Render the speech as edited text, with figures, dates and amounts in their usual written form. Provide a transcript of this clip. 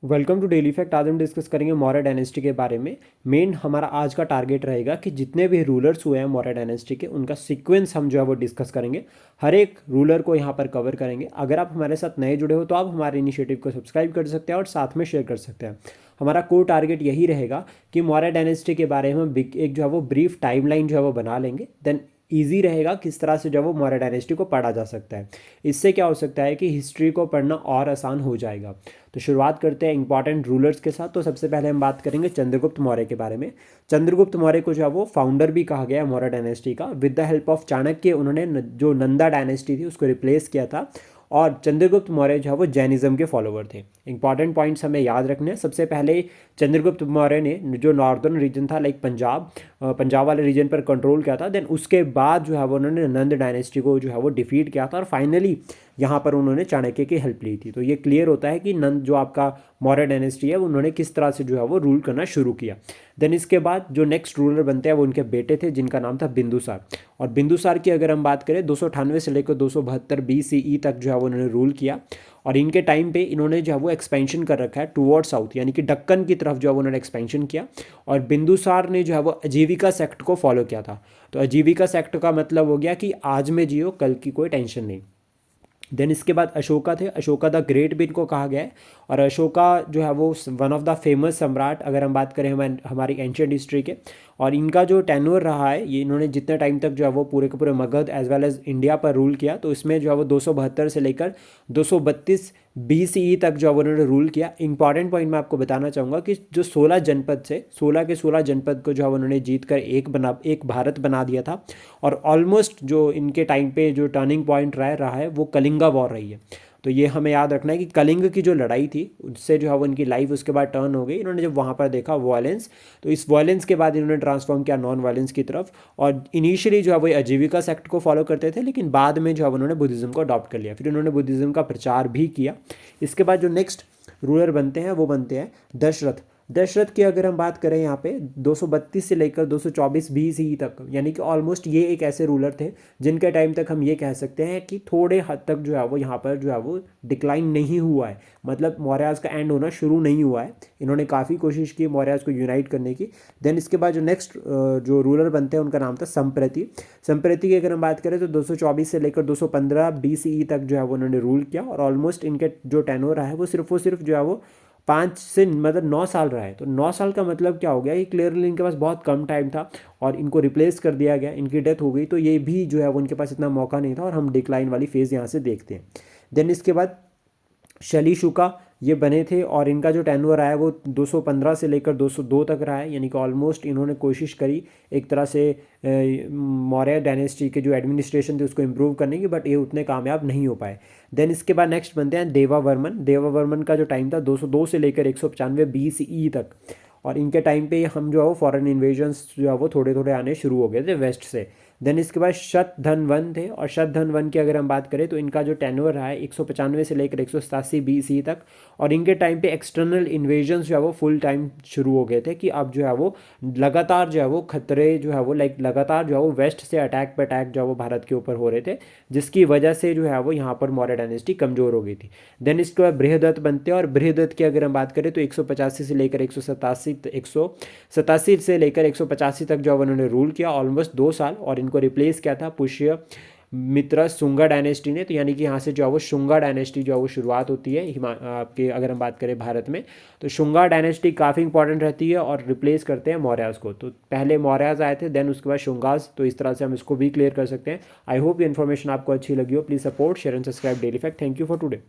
Welcome to daily fact. आज हम discuss करेंगे मौर्य डायनेस्टी के बारे में। मेन हमारा आज का टारगेट रहेगा कि जितने भी रूलर्स हुए हैं मौर्य डायनेस्टी के, उनका सीक्वेंस हम जो है वो डिस्कस करेंगे। हर एक रूलर को यहाँ पर कवर करेंगे। अगर आप हमारे साथ नए जुड़े हो तो आप हमारे इनिशिएटिव को सब्सक्राइब कर सकते हैं और साथ में शेयर कर सकते हैं। हमारा कोर टारगेट यही रहेगा कि मौर्य डायनेस्टी के बारे में हम एक जो है वो ब्रीफ टाइमलाइन जो है वो बना लेंगे। देन ईजी रहेगा किस तरह से जो वो मौर्य डायनेस्टी को पढ़ा जा सकता है। इससे क्या हो सकता है कि हिस्ट्री को पढ़ना और आसान हो जाएगा। तो शुरुआत करते हैं इंपॉर्टेंट रूलर्स के साथ। तो सबसे पहले हम बात करेंगे चंद्रगुप्त मौर्य के बारे में। चंद्रगुप्त मौर्य को जो है वो फाउंडर भी कहा गया है मौर्य डायनेस्टी का। With the help of Chanakya उन्होंने जो नंदा डायनेस्टी थी उसको रिप्लेस किया था। और चंद्रगुप्त मौर्य जो है वो जैनिज्म के फॉलोवर थे। इंपॉर्टेंट पॉइंट्स हमें याद रखने हैं। सबसे पहले चंद्रगुप्त मौर्य ने जो नॉर्दर्न रीजन था लाइक पंजाब वाले रीजन पर कंट्रोल किया था। देन उसके बाद जो है वो उन्होंने नंद डायनेस्टी को जो है वो डिफीट किया था और फाइनली यहाँ पर उन्होंने चाणक्य की हेल्प ली थी। तो ये क्लियर होता है कि नंद जो आपका मौर्य डायनेस्टी है उन्होंने किस तरह से जो है वो रूल करना शुरू किया। देन इसके बाद जो नेक्स्ट रूलर बनते हैं वो उनके बेटे थे जिनका नाम था बिंदुसार। और बिंदुसार की अगर हम बात करें 298 से लेकर 272 BCE तक जो है वो उन्होंने रूल किया। और इनके टाइम पे इन्होंने जो है वो एक्सपेंशन कर रखा है टूवर्ड साउथ, यानी कि दक्कन की तरफ जो है वो उन्होंने एक्सपेंशन किया। और बिंदुसार ने जो है वो आजीविका सेक्ट को फॉलो किया था। तो आजीविका सेक्ट का मतलब हो गया कि आज में जियो कल की कोई टेंशन नहीं। देन इसके बाद अशोका थे। अशोका द ग्रेट भी इनको कहा गया है। और अशोका जो है वो वन ऑफ द फेमस सम्राट अगर हम बात करें हमारी एंशियंट हिस्ट्री के। और इनका जो टेन्योर रहा है, ये इन्होंने जितने टाइम तक जो है वो पूरे के पूरे Magadh as well as India पर रूल किया, तो इसमें जो है वो 272 से लेकर 232 BCE तक जो है वो उन्होंने रूल किया। इंपॉर्टेंट पॉइंट मैं आपको बताना चाहूँगा कि जो 16 जनपद से 16 के 16 जनपद को जो है उन्होंने जीत कर एक भारत बना दिया था। और ऑलमोस्ट जो इनके टाइम पे जो टर्निंग पॉइंट रहा है वो कलिंगा वॉर रही है। तो ये हमें याद रखना है कि कलिंग की जो लड़ाई थी उससे जो है वो इनकी लाइफ उसके बाद टर्न हो गई। इन्होंने जब वहाँ पर देखा वायलेंस, तो इस वायलेंस के बाद इन्होंने ट्रांसफॉर्म किया नॉन वायलेंस की तरफ। और इनिशियली जो है वो आजीविका सेक्ट को फॉलो करते थे, लेकिन बाद में जो है उन्होंने बुद्धिज़्म को अडॉप्ट कर लिया। फिर उन्होंने बुद्धिज़्म का प्रचार भी किया। इसके बाद जो नेक्स्ट रूलर बनते हैं वो बनते हैं दशरथ। दशरथ की अगर हम बात करें यहाँ पे 232 से लेकर 224 BCE तक, यानी कि ऑलमोस्ट ये एक ऐसे रूलर थे जिनके टाइम तक हम ये कह सकते हैं कि थोड़े हद तक जो है वो यहाँ पर जो है वो डिक्लाइन नहीं हुआ है। मतलब मौर्याज का एंड होना शुरू नहीं हुआ है। इन्होंने काफ़ी कोशिश की मौर्याज को यूनाइट करने की। देन इसके बाद जो नेक्स्ट जो रूलर बनते हैं उनका नाम था संप्रति। संप्रति की अगर हम बात करें तो 224 से लेकर 215 BCE तक जो है वो उन्होंने रूल किया। और ऑलमोस्ट इनके जो टेनोर रहा है वो सिर्फ जो है वो 5 से मतलब 9 साल रहा है। तो 9 साल का मतलब क्या हो गया, ये क्लियरली इनके पास बहुत कम टाइम था और इनको रिप्लेस कर दिया गया, इनकी डेथ हो गई। तो ये भी जो है वो उनके पास इतना मौका नहीं था और हम डिक्लाइन वाली फेज़ यहाँ से देखते हैं। देन इसके बाद शली शुका ये बने थे और इनका जो टेन्योर आया वो 215 से लेकर 202 तक रहा है। यानी कि ऑलमोस्ट इन्होंने कोशिश करी एक तरह से मौर्य डायनेस्टी के जो एडमिनिस्ट्रेशन थे उसको इम्प्रूव करने की, बट ये उतने कामयाब नहीं हो पाए। देन इसके बाद नेक्स्ट बनते हैं देवा वर्मन। देवा वर्मन का जो टाइम था 202 से लेकर 195 BCE तक। और इनके टाइम पे हम जो है वो फॉरेन इन्वेजन्स जो है वो थोड़े थोड़े आने शुरू हो गए थे वेस्ट से। देन इसके बाद शतधन्वन थे। और शतधन्वन की अगर हम बात करें तो इनका जो टेन्योर रहा है 195 से लेकर 187 BCE तक। और इनके टाइम पे एक्सटर्नल इन्वेजन्स जो है वो फुल टाइम शुरू हो गए थे कि अब जो है वो लगातार जो है वो खतरे जो है वो लगातार जो है वो वेस्ट से अटैक पे अटैक जो है वो भारत के ऊपर हो रहे थे, जिसकी वजह से जो है वो यहाँ पर मौर्य डायनेस्टी कमज़ोर हो गई थी। देन इसके बाद बृहदत्त बनते हैं। और बृहदत्त की अगर हम बात करें तो 185 से लेकर 187 से लेकर 185 तक जो उन्होंने रूल किया, ऑलमोस्ट 2 साल। और इनको रिप्लेस किया था पुष्य मित्र शुंगा डायनेस्टी ने। तो यानी कि यहाँ से जो है वो शुंगा डायनेस्टी जो है वो शुरुआत होती है आपके अगर हम बात करें भारत में। तो शुंगा डायनेस्टी काफ़ी इंपॉर्टेंट रहती है और रिप्लेस करते हैं मौर्याज को। तो पहले मौर्याज आए थे, देन उसके बाद शुंगाज। तो इस तरह से हम इसको भी क्लियर कर सकते हैं। आई होप ये इन्फॉर्मेशन आपको अच्छी लगी हो। Please support share and subscribe daily fact. Thank you for today.